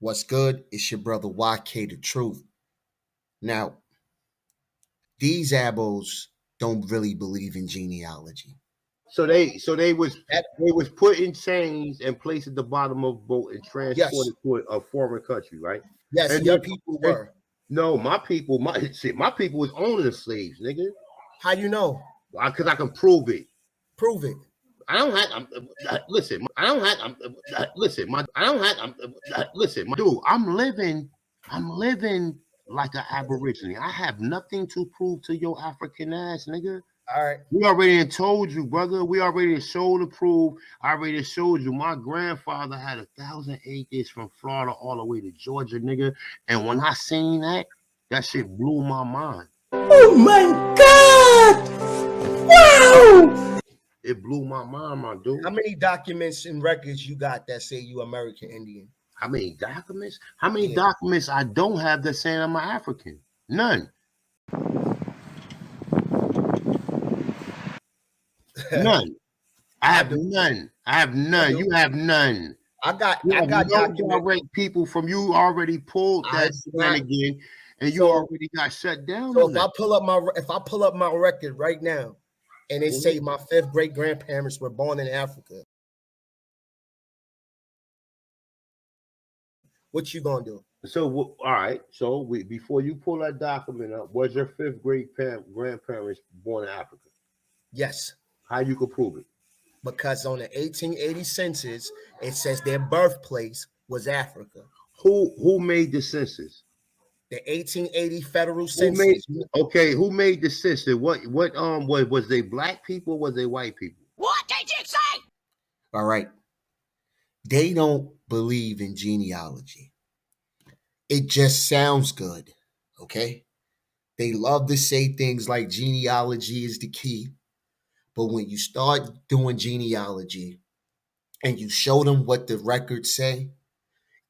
What's good? It's your brother YK the Truth. Now, these abos don't really believe in genealogy. So they was That, put in chains and placed at the bottom of a boat and yes, transported to a foreign country, right? yes, And your then people and, were. no, my people was owning the slaves, nigga. How you know? Because I can prove it. Prove it. I don't have. Listen. I don't have. Listen. I don't have. Listen, dude. I'm living. Like an aborigine. I have nothing to prove to your African ass, nigga. All right. We already told you, brother. We already showed the proof. I already showed you. My grandfather had 1,000 acres from Florida all the way to Georgia, nigga. And when I seen that shit blew my mind. Oh my God! Wow! It blew my mind, my dude. How many documents and records you got that say you American Indian? How many documents? How many documents I don't have that saying I'm an African? None. None. I have none. I have none. You have none. I got no documents. direct people from you already pulled that again, and you already got shut down. So if I pull up my record right now, and they say my 5th great grandparents were born in Africa, what you gonna do? So all right. So before you pull that document up, was your 5th great grandparents born in Africa? Yes. How you could prove it? Because on the 1880 census, it says their birthplace was Africa. Who made the census? The 1880 federal census. Who made the census? What was they black people or was they white people? What did you say? All right. They don't believe in genealogy. It just sounds good. Okay. They love to say things like genealogy is the key. But when you start doing genealogy and you show them what the records say,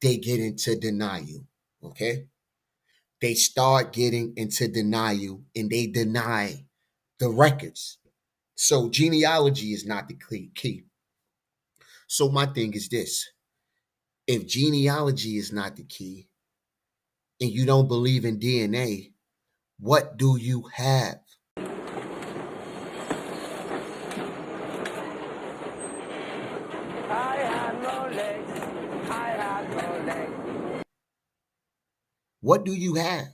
they get into denial. Okay. They start getting into denial and they deny the records. So genealogy is not the key. So my thing is this. If genealogy is not the key and you don't believe in DNA, what do you have? I have no legs. I have no legs. What do you have?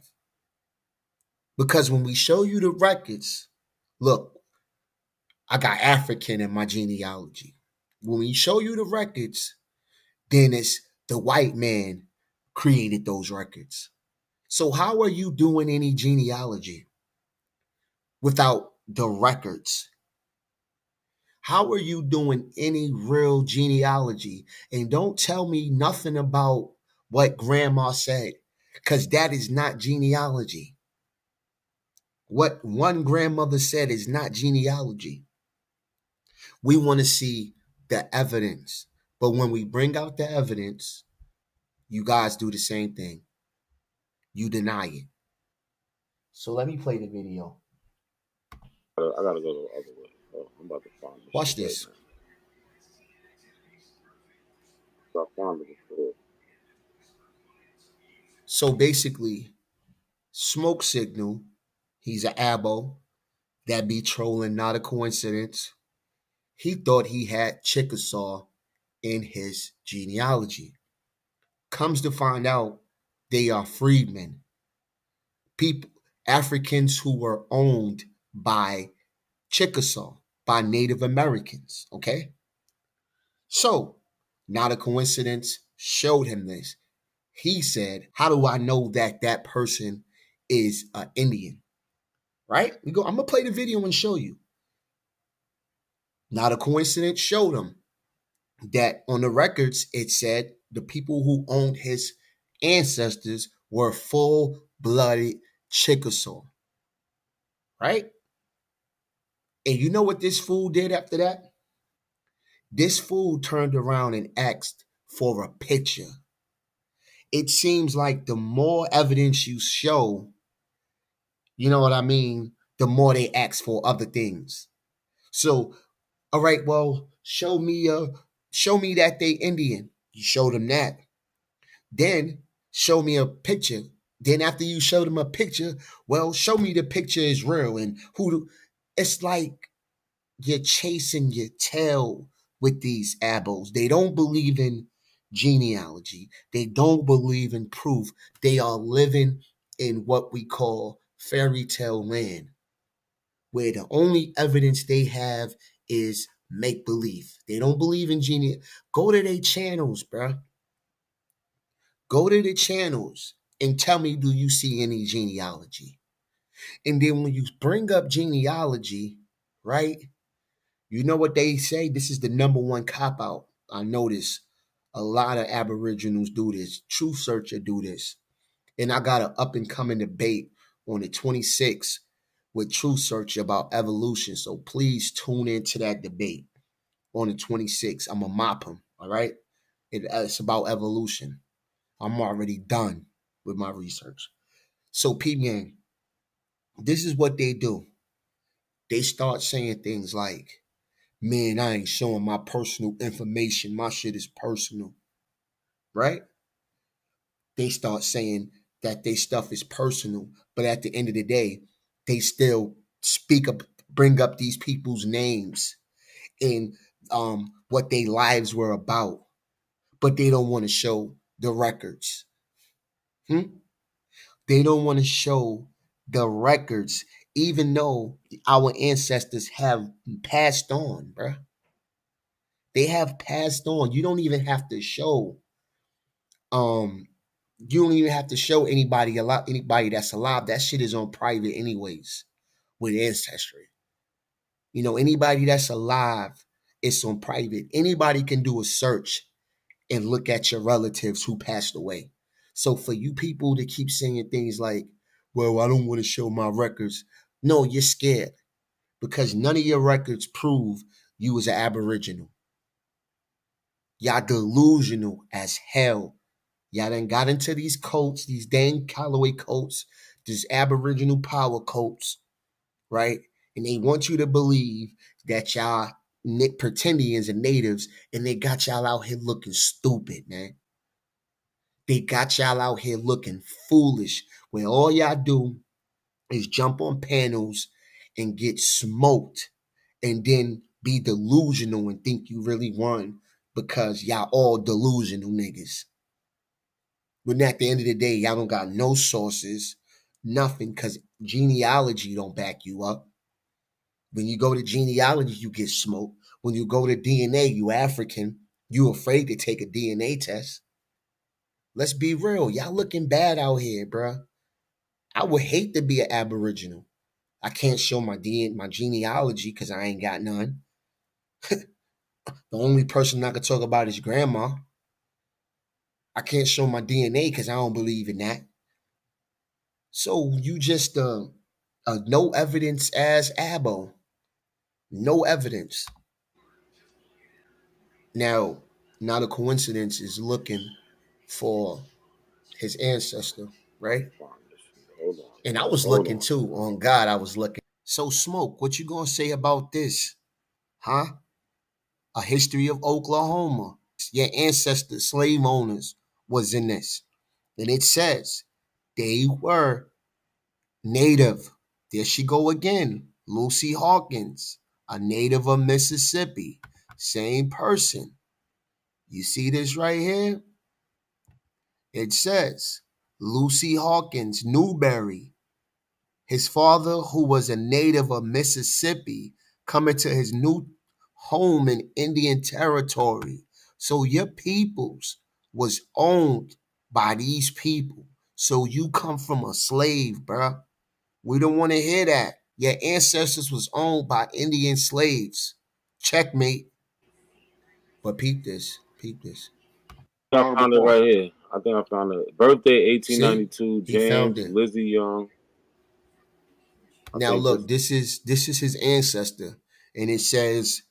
Because when we show you the records, look, I got African in my genealogy. When we show you the records, then it's the white man created those records. So how are you doing any genealogy without the records? How are you doing any real genealogy? And don't tell me nothing about what grandma said, because that is not genealogy. What one grandmother said is not genealogy. We want to see the evidence. But when we bring out the evidence, you guys do the same thing. You deny it. So let me play the video. I gotta go the other way. Oh, I'm about to find this. Watch this. Right, I found it before. So basically, Smoke Signal, he's an abo. That be trolling, not a coincidence. He thought he had Chickasaw in his genealogy. Comes to find out they are freedmen. People, Africans who were owned by Chickasaw, by Native Americans, okay? So, not a coincidence, showed him this. He said, how do I know that that person is an Indian? Right? I'm going to play the video and show you. Not a coincidence, showed him that on the records, it said the people who owned his ancestors were full-blooded Chickasaw. Right? And you know what this fool did after that? This fool turned around and asked for a picture. It seems like the more evidence you show, you know what I mean, the more they ask for other things. So, all right, well, show me that they Indian. You showed them that. Then show me a picture. Then after you show them a picture, well, show me the picture is real and who. It's like you're chasing your tail with these abos. They don't believe in genealogy. They don't believe in proof. They are living in what we call fairy tale land, where the only evidence they have is make believe. They don't believe in genealogy. Go to their channels, bruh. Go to the channels and tell me, do you see any genealogy? And then when you bring up genealogy, right? You know what they say? This is the number one cop out. I notice a lot of Aboriginals do this. Truth Searcher do this. And I got an up and coming debate on the 26th with Truth Searcher about evolution. So please tune into that debate on the 26th. I'm going to mop him. All right. It's about evolution. I'm already done with my research. So, P-Gang, this is what they do. They start saying things like, man, I ain't showing my personal information. My shit is personal, right? They start saying that their stuff is personal, but at the end of the day, they still bring up these people's names and what their lives were about, but they don't want to show the records. They don't want to show the records, even though our ancestors have passed on, bruh. They have passed on. You don't even have to show you don't even have to show anybody that's alive. That shit is on private anyways with ancestry. You know, anybody that's alive, it's on private. Anybody can do a search and look at your relatives who passed away. So for you people to keep saying things like, well, I don't want to show my records. No, you're scared because none of your records prove you was an Aboriginal. Y'all delusional as hell. Y'all done got into these cults, these dang Callaway cults, these Aboriginal power cults, right? And they want you to believe that y'all pretendians and natives, and they got y'all out here looking stupid, man. They got y'all out here looking foolish when all y'all do is jump on panels and get smoked and then be delusional and think you really won because y'all all delusional niggas. But at the end of the day, y'all don't got no sources, nothing, because genealogy don't back you up. When you go to genealogy, you get smoked. When you go to DNA, you African, you afraid to take a DNA test. Let's be real. Y'all looking bad out here, bruh. I would hate to be an Aboriginal. I can't show my genealogy because I ain't got none. The only person I could talk about is grandma. I can't show my DNA because I don't believe in that. So you just no evidence as Abo. No evidence. Now, not a coincidence is looking for his ancestor, right? Hold on. And I was Hold looking on. too. On God, I was looking. So, Smoke, what you gonna say about this? Huh? A history of Oklahoma. Your ancestors, slave owners, was in this. And it says they were native. There she go again. Lucy Hawkins, a native of Mississippi. Same person. You see this right here? It says Lucy Hawkins, Newberry. His father, who was a native of Mississippi, coming to his new home in Indian Territory. So your peoples was owned by these people. So you come from a slave, bruh. We don't want to hear that. Your ancestors was owned by Indian slaves. Checkmate. But peep this. Peep this. I found it right here. I think I found it. Birthday See? 1892. He found James it. Lizzie Young. I Now think look, this. this is his ancestor. And it says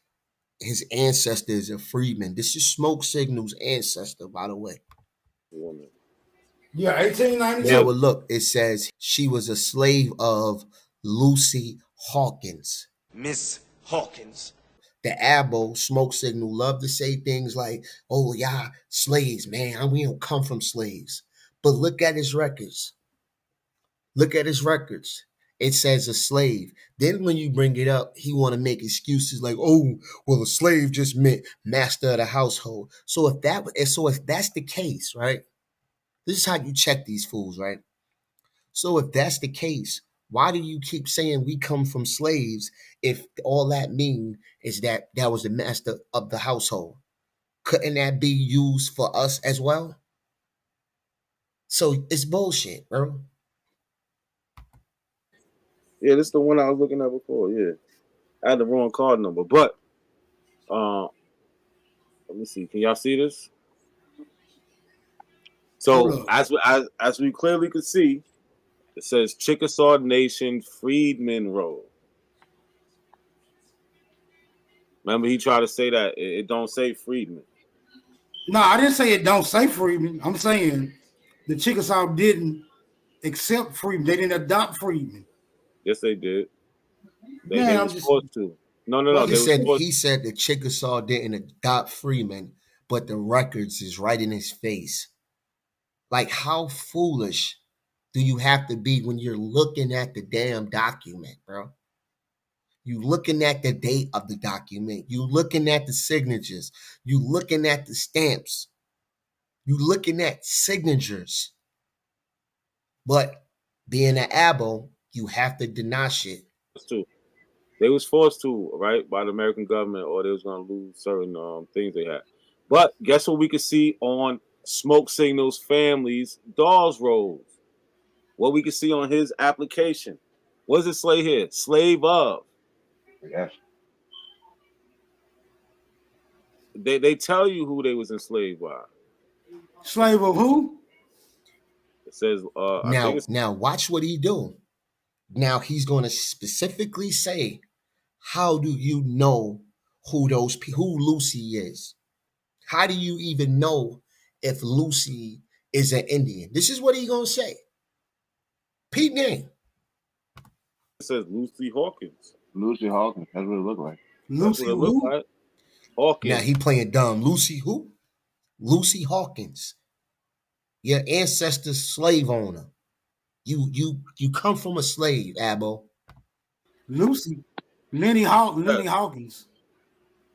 his ancestor is a freedman. This is Smoke Signal's ancestor, by the way. Woman. Yeah, Now 1892. look, it says she was a slave of Lucy Hawkins. Miss Hawkins. The abo smoke signal love to say things like, "Oh yeah, slaves, man, we don't come from slaves." But look at his records. Look at his records. It says a slave. Then when you bring it up, he want to make excuses like, "Oh, well, a slave just meant master of the household." So if that's the case, right? This is how you check these fools, right? So if that's the case, why do you keep saying we come from slaves if all that mean is that that was the master of the household? Couldn't that be used for us as well? So it's bullshit, bro. Yeah, this is the one I was looking at before. Yeah, I had the wrong card number, but uh, let me see. Can y'all see this? Hold So up. as we clearly could see, it says Chickasaw Nation Freedmen Roll. Remember, he tried to say that it don't say Freedmen. No, I didn't say it don't say Freeman. I'm saying the Chickasaw didn't accept Freeman. They didn't adopt Freeman. Yes, they did. They Man, I'm was just forced to. No. what He They was said forced. he said the Chickasaw didn't adopt Freeman, but the records is right in his face. Like, how foolish do you have to be when you're looking at the damn document, bro? You looking at the date of the document. You looking at the signatures. You looking at the stamps. You looking at signatures. But being an abo, you have to deny shit. To. They was forced to, right, by the American government, or they was gonna lose certain things they had. But guess what we could see on Smoke Signal's family's dolls rolls? What we could see on his application. What does it say here? Slave of. Yes. They tell you who they was enslaved by. slave of who? It says, I think Now, it's now watch what he do. Now he's going to specifically say, how do you know who Lucy is? How do you even know if Lucy is an Indian? This is what he's going to say. Pete name. it says Lucy Hawkins. Lucy Hawkins. That's what it looked like. That's what Lucy it looked who? like. Now Hawkins. he playing dumb. Lucy who? Lucy Hawkins. Your ancestor's slave owner. You come from a slave, Abo. Lucy. Yeah, Lenny Hawkins.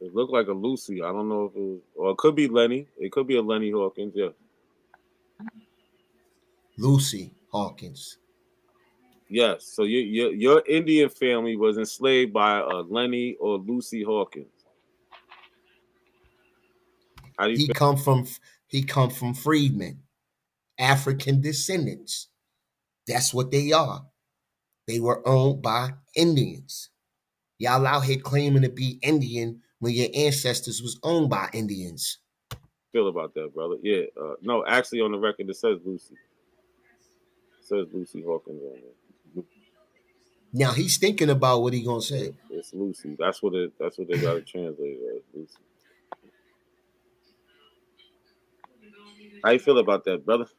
it looked like a Lucy. I don't know if it was, or it could be Lenny. It could be a Lenny Hawkins. Yeah. Lucy Hawkins. Yes. So your Indian family was enslaved by Lenny or Lucy Hawkins. How do you He feel? come from he come from freedmen, African descendants. That's what they are. They were owned by Indians. Y'all out here claiming to be Indian when your ancestors was owned by Indians. Feel about that, brother? Yeah. No, actually, on the record it says Lucy. It says Lucy Hawkins on there. Now he's thinking about what he gonna Yeah, say. it's Lucy. That's what it. That's what they got to translate as Lucy. How you feel about that, brother? Right?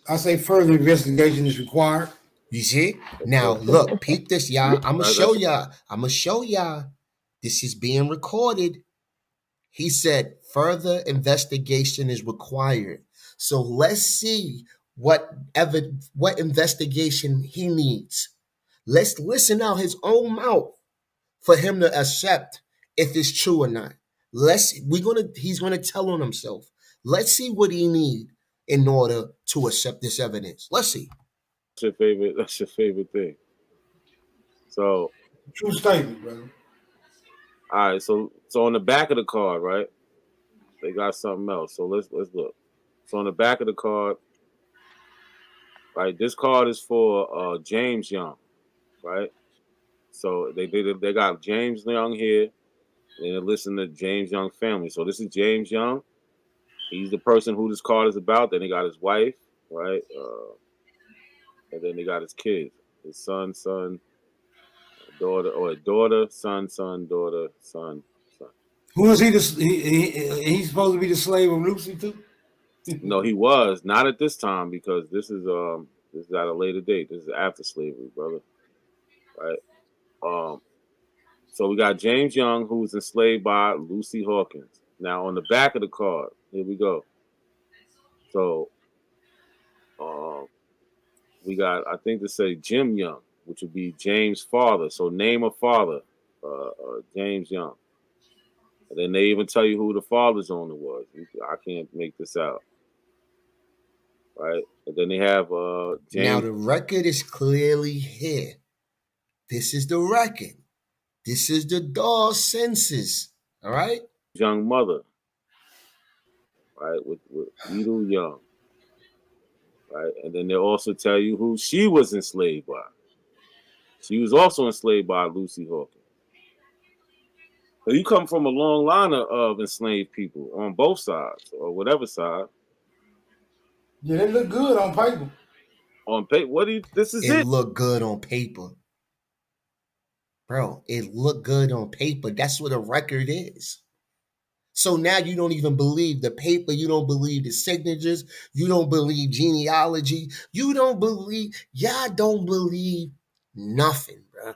I say further investigation is required. You see? That's Now what, look, peep this, y'all. I'm gonna show that's y'all. I'm gonna show y'all. This is being recorded. He said further investigation is required. So let's see what investigation he needs. Let's listen out his own mouth for him to accept if it's true or not. He's gonna tell on himself. Let's see what he need in order to accept this evidence. Let's see. your favorite. That's your favorite thing. So, True statement, brother. all right. So on the back of the card, right? They got something else. So let's look. So on the back of the card, right? This card is for James Young, right? So they got James Young here, and they're listening to James Young family. So this is James Young. He's the person who this card is about. Then they got his wife, right? And then they got his kids, his son, daughter, or daughter, son, daughter, son. Who is he? He's supposed to be the slave of Lucy too. No, he was not at this time because this is at a later date. This is after slavery, brother. Right? Um, So we got James Young, who was enslaved by Lucy Hawkins. Now on the back of the card, here we go. So we got, I think, to say Jim Young, which would be James' father. So name a father, James Young. And then they even tell you who the father's owner was. I can't make this out. Right? And then they have Now James. the record is clearly here. This is the record. This is the dog census. All right? Young mother. Right? With Edel Young. Right? And then they also tell you who she was enslaved by. She was also enslaved by Lucy Hawkins. So you come from a long line of enslaved people on both sides, or whatever side. Yeah, they look good on paper. On paper, what do you? This is It it. looked good on paper. Bro, it looked good on paper. That's what a record is. So now you don't even believe the paper. You don't believe the signatures. You don't believe genealogy. You don't believe, y'all don't believe nothing, bro.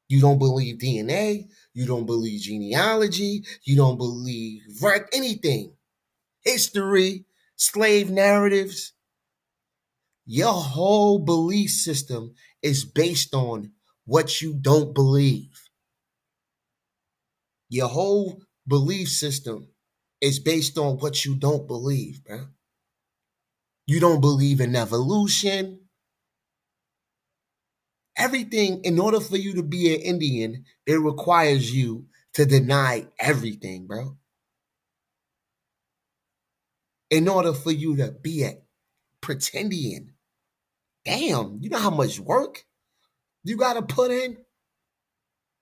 You don't believe DNA. You don't believe genealogy. You don't believe anything. History, slave narratives. Your whole belief system is based on what you don't believe. Your whole belief system is based on what you don't believe, bro. You don't believe in evolution. Everything, in order for you to be an Indian, it requires you to deny everything, bro. In order for you to be a pretendian, damn, you know how much work you got to put in?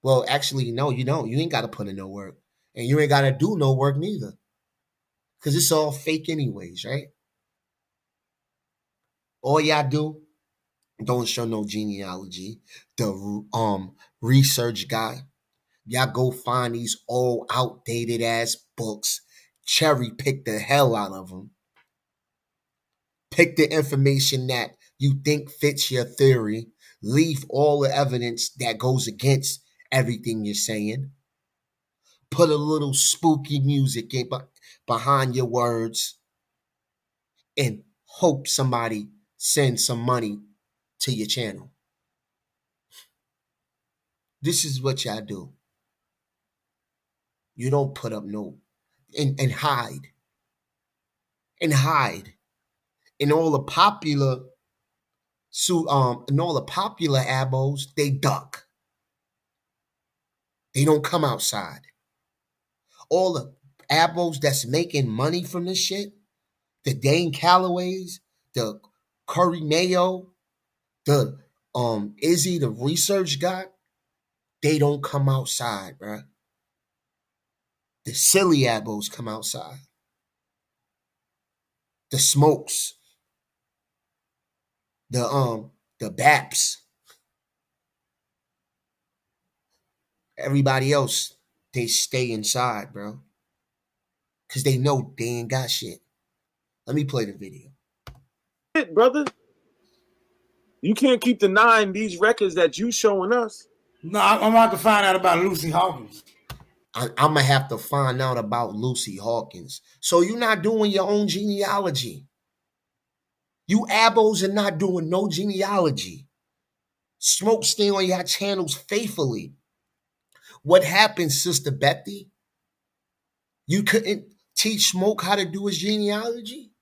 Well, actually, no, you don't. You ain't got to put in no work. And you ain't got to do no work neither. Because it's all fake anyways, right? All y'all do, don't show no genealogy. The research guy, y'all go find these old outdated ass books, cherry pick the hell out of them. Pick the information that you think fits your theory. Leave all the evidence that goes against everything you're saying. Put a little spooky music in behind your words and hope somebody sends some money to your channel. This is what y'all do. You don't put up no and hide. And hide. In all the popular in all the popular abos, they duck. They don't come outside. All the abos that's making money from this shit, the Dane Callaways, the Curry Mayo, the Izzy, the research guy, they don't come outside, bro. The silly abos come outside. The smokes, the Baps, everybody else, they stay inside, bro. Cause they know they ain't got shit. Let me play the video. Shit, brother. You can't keep denying these records that you showing us. No, I'm about to find out about Lucy Hawkins. I'm gonna have to find out about Lucy Hawkins. So you're not doing your own genealogy. You abos are not doing no genealogy. Smoke stay on your channels faithfully. What happened, Sister Bethy? You couldn't teach Smoke how to do his genealogy?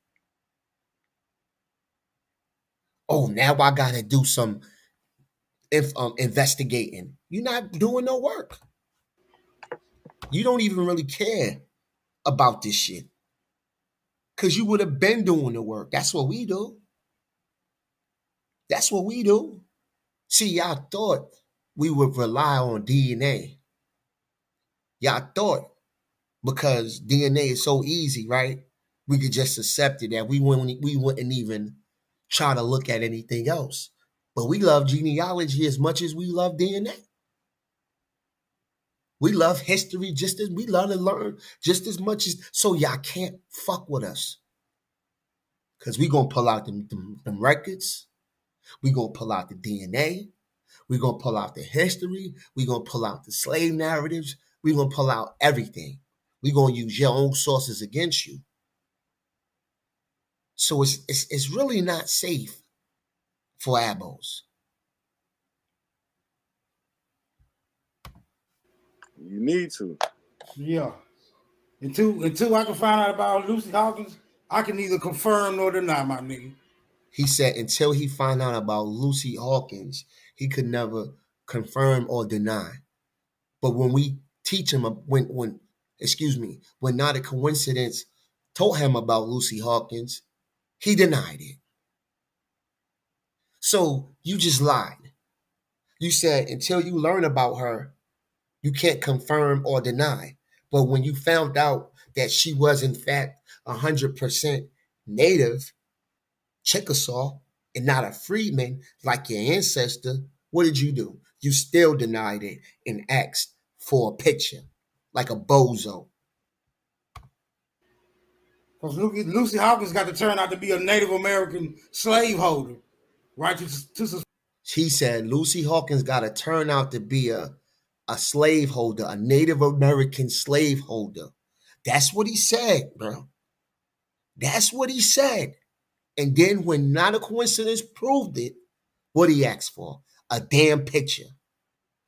Oh, now I gotta do some investigating. You're not doing no work. You don't even really care about this shit. Because you would have been doing the work. That's what we do. That's what we do. See, y'all thought we would rely on DNA. Y'all thought because DNA is so easy, right? We could just accept it that we wouldn't even try to look at anything else. But we love genealogy as much as we love DNA. We love history just as we love to learn just as much as, so y'all can't fuck with us. Because we gonna pull out them records. We gonna pull out the DNA. We're going to pull out the history. We're going to pull out the slave narratives. We're going to pull out everything. We're going to use your own sources against you. So it's really not safe for abos. You need to. Yeah. Until I can find out about Lucy Hawkins, I can neither confirm nor deny, my nigga. He said until he find out about Lucy Hawkins, he could never confirm or deny. But when we teach him, when Not a Coincidence told him about Lucy Hawkins, he denied it. So you just lied. You said until you learn about her, you can't confirm or deny. But when you found out that she was in fact 100% native Chickasaw and not a freedman like your ancestor, what did you do? You still denied it and asked for a picture like a bozo. Because Lucy Hawkins got to turn out to be a Native American slaveholder, right? He said Lucy Hawkins got to turn out to be a slaveholder, a Native American slaveholder. That's what he said, bro. That's what he said. And then when Not a Coincidence proved it, what he asked for? A damn picture.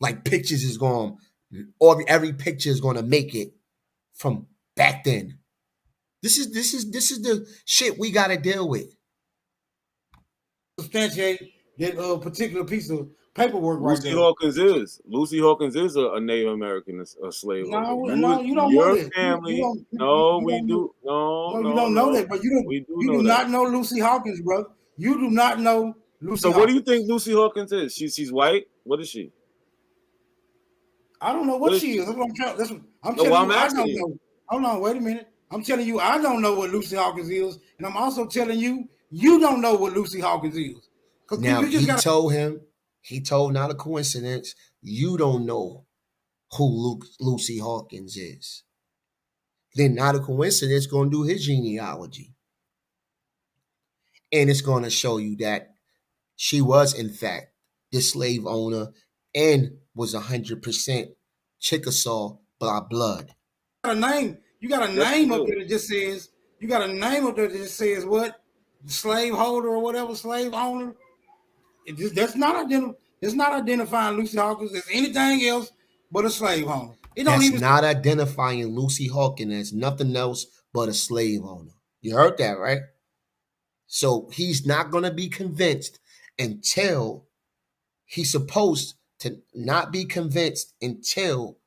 Like pictures is going, or every picture is going to make it from back then. This is the shit we got to deal with. Substantiate that particular piece of paperwork Lucy right there. Lucy Hawkins is a Native American, a slave. No, you don't your know that. family. You We don't do. No, you don't know that, but you do not know Lucy Hawkins, bro. You do not know Lucy. So Hawkins. What do you think Lucy Hawkins is? She's white. What is she? I don't know what she is. That's what I'm telling you. I don't know. Hold on, wait a minute. I'm telling you, I don't know what Lucy Hawkins is, and I'm also telling you, you don't know what Lucy Hawkins is. Now he told Not a Coincidence, you don't know who Lucy Hawkins is. Then Not a Coincidence going to do his genealogy. And it's going to show you that she was, in fact, the slave owner and was 100% Chickasaw by blood. You got a name up there that just says, what? Slaveholder or whatever, slave owner. That's not identifying Lucy Hawkins as anything else but a slave owner. That's not identifying Lucy Hawkins as nothing else but a slave owner. You heard that, right? So he's not going to be convinced until he's supposed to not be convinced until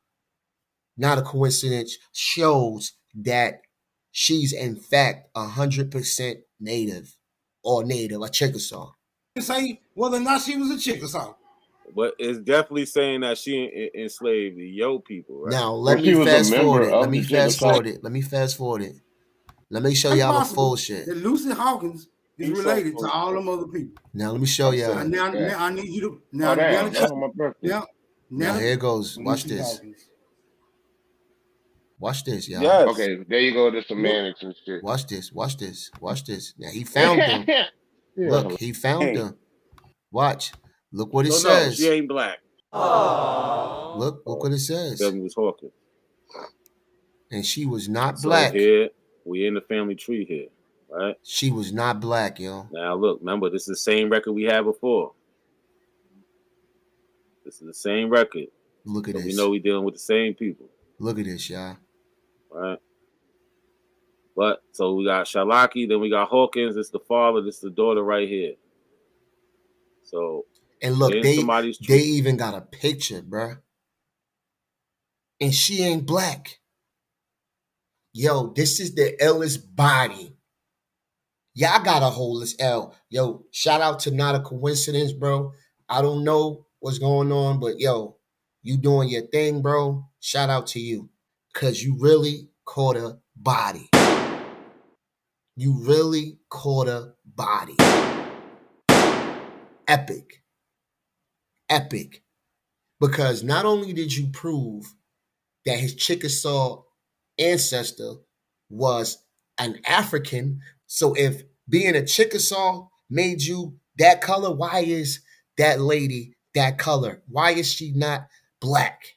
Not a Coincidence shows that she's in fact 100% native or a Chickasaw. Say whether or not she was a Chickasaw. But it's definitely saying that she enslaved the Yo people, right? Now let me fast forward it. Let me fast forward it. Let me show y'all the full shit. That Lucy Hawkins is related to all them other people. Now let me show y'all. Now I need you to Now here it goes. Watch this. Watch this, y'all. Yes. Okay, there you go. The semantics and shit. Watch this. Now he found them. Look, he found them. Watch. Look what it says. No, she ain't black. Look what it says. That was Hawkins. And she was not black. Here, we in the family tree here, right? She was not black, yo. Now look, remember, this is the same record we had before. This is the same record. Look at this. We know we dealing with the same people. Look at this, y'all. Right? But, so we got Shalaki, then we got Hawkins. This is the father, this is the daughter right here. So, and look, they even got a picture, bruh. And she ain't black. Yo, this is the illest body. Y'all gotta hold this L. Yo, shout out to Not a Coincidence, bro. I don't know what's going on, but yo, you doing your thing, bro. Shout out to you. Cause you really caught a body. You really caught a body. Epic. Epic. Because not only did you prove that his Chickasaw ancestor was an African, so if being a Chickasaw made you that color, why is that lady that color? Why is she not black?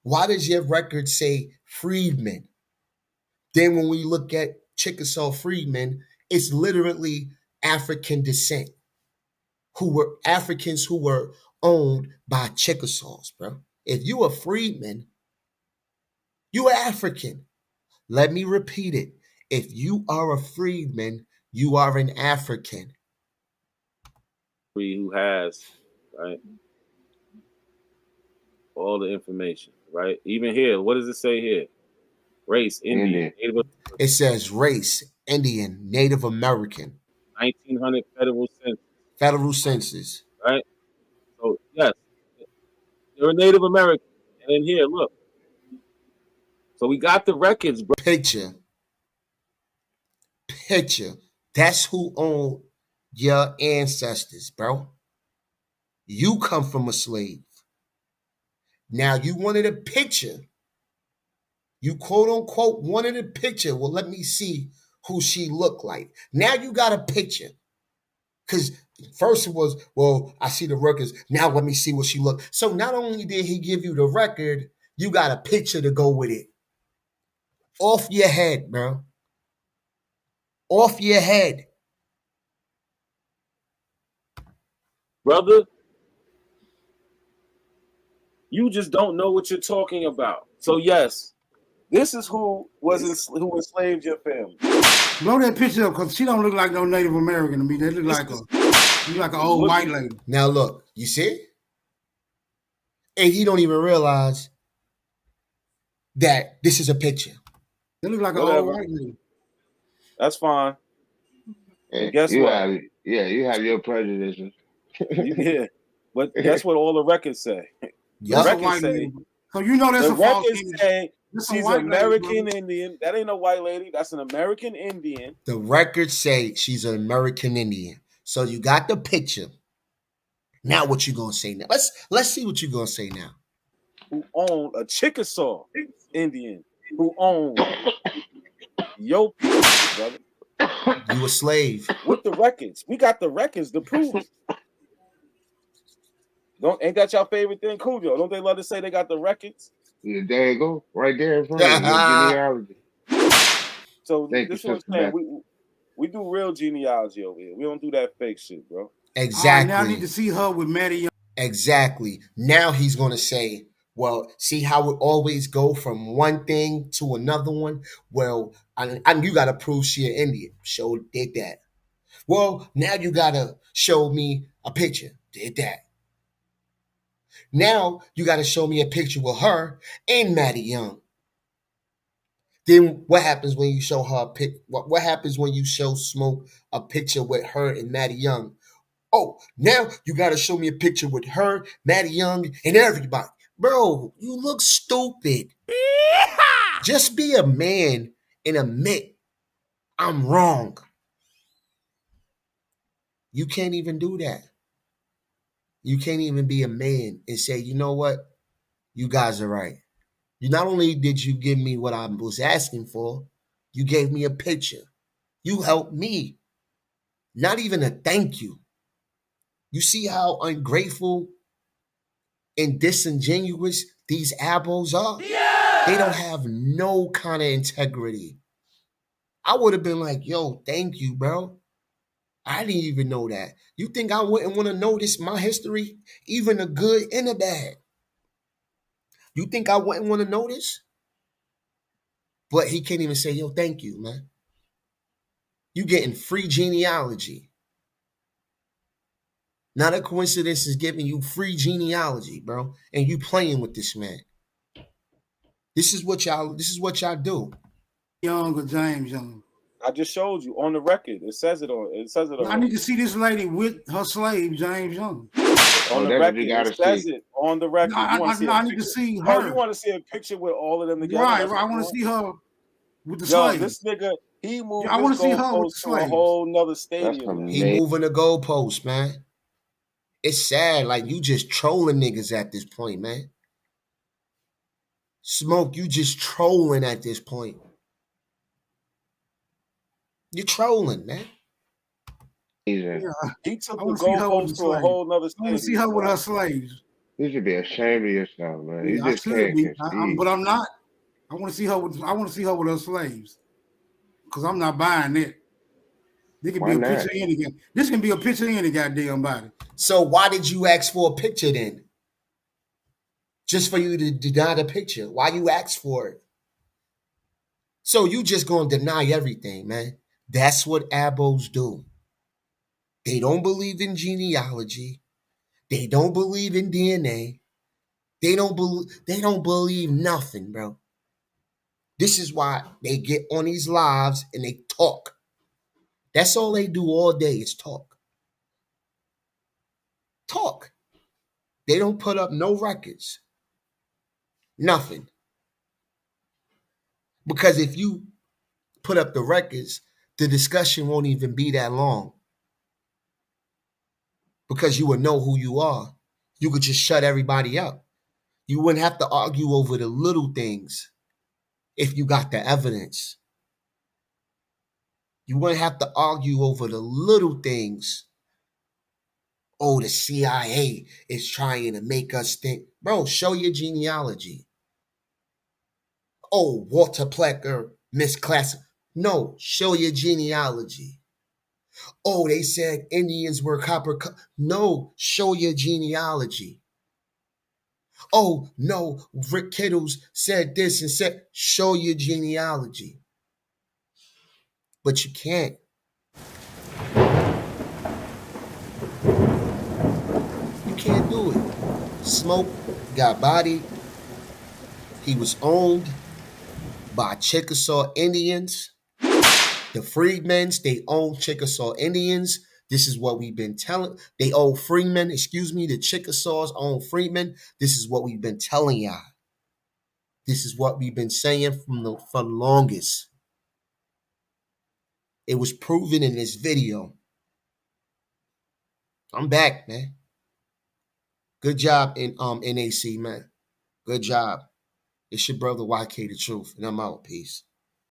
Why does your record say freedmen? Then when we look at Chickasaw freedmen, it's literally African descent, who were Africans who were owned by Chickasaws, bro. If you a freedman, you are African. Let me repeat it. If you are a freedman, you are an African. Who has, right, all the information, right? Even here, what does it say here? Race, Indian. It says race, Indian, Native American. 1900 federal census. Federal census. Right? So, yes, you're a Native American. And then here, look. So we got the records, bro. Picture. That's who owned your ancestors, bro. You come from a slave. Now you wanted a picture. You quote unquote wanted a picture. Well, let me see who she looked like. Now you got a picture. Because first it was, well, I see the records. Now let me see what she looked. So not only did he give you the record, you got a picture to go with it. Off your head, bro. Off your head. Brother, you just don't know what you're talking about. So yes, this is who enslaved your family. Blow that picture up, because she don't look like no Native American to me. They look like an old white lady. Now look, you see? And he don't even realize that this is a picture. They look like an old white lady. That's fine. And guess what? You have your prejudices. Yeah, but that's what all the records say. Yep. The records say. So you know that's the a false records say she's an American Indian. That ain't no white lady. That's an American Indian. The records say she's an American Indian. So you got the picture. Now what you gonna say now? Let's see what you gonna say now. Who owned a Chickasaw Indian? Who owned your people, brother? You a slave. With the records. We got the records to prove it. Ain't that your favorite thing, Cujo? Don't they love to say they got the records? Yeah, there you go. Right there in front of you. Genealogy. So this is what I'm saying. We do real genealogy over here. We don't do that fake shit, bro. Exactly. Now I need to see her with Maddie Young. Exactly. Now he's gonna say, well, see how it always go from one thing to another one? Well, you gotta prove she an Indian. Did that. Well, now you gotta show me a picture. Did that. Now you gotta show me a picture with her and Maddie Young. Then what happens when you show her a pic? What happens when you show Smoke a picture with her and Maddie Young? Oh, now you got to show me a picture with her, Maddie Young, and everybody. Bro, you look stupid. Just be a man and admit I'm wrong. You can't even do that. You can't even be a man and say, you know what? You guys are right. Not only did you give me what I was asking for, you gave me a picture. You helped me. Not even a thank you. You see how ungrateful and disingenuous these abos are? Yeah! They don't have no kind of integrity. I would have been like, yo, thank you, bro. I didn't even know that. You think I wouldn't want to know my history? Even the good and the bad. You think I wouldn't want to know this? But he can't even say, yo, thank you, man. You getting free genealogy. Not a coincidence is giving you free genealogy, bro. And you playing with this man. This is what y'all do. Young or James Young? I just showed you on the record. It says it on. I need to see this lady with her slave, James Young. On the record, it says it on the record. I need to see her. Oh, you want to see a picture with all of them together? Right. I want to see her with the slave. This nigga, he moved. I want to see her with the to a whole nother stadium. He moving the goalposts, man. It's sad. Like, you just trolling niggas at this point, man. Smoke, you just trolling at this point. You're trolling, man. Yeah. He took I the want to see her with the goalpost to a slaves. whole nother I want to see stage. her with her slaves. You should be ashamed of yourself, man. Yeah, You I just should can't be, conceive. but I'm not. I want to see her with. I want to see her with her slaves, because I'm not buying it. There can Why be a not? picture in the. This can be a picture in the goddamn body. So why did you ask for a picture then? Just for you to deny the picture? Why you ask for it? So you just gonna deny everything, man. That's what abos do. They don't believe in genealogy. They don't believe in DNA. They don't believe nothing, bro. This is why they get on these lives and they talk. That's all they do all day is talk. Talk. They don't put up no records. Nothing. Because if you put up the records, the discussion won't even be that long. Because you would know who you are. You could just shut everybody up. You wouldn't have to argue over the little things if you got the evidence. You wouldn't have to argue over the little things. Oh, the CIA is trying to make us think. Bro, show your genealogy. Oh, Walter Plecker misclassified. No, show your genealogy. Oh, they said Indians were copper. No, show your genealogy. Oh, no, Rick Kittles said this and said, show your genealogy. But you can't. You can't do it. Smoke got bodied. He was owned by Chickasaw Indians. The freedmen, they own Chickasaw Indians. This is what we've been telling. They own freedmen, the Chickasaws own freedmen. This is what we've been telling y'all. This is what we've been saying from the longest. It was proven in this video. I'm back, man. Good job in NAC, man. Good job. It's your brother YK the Truth, and I'm out. Peace.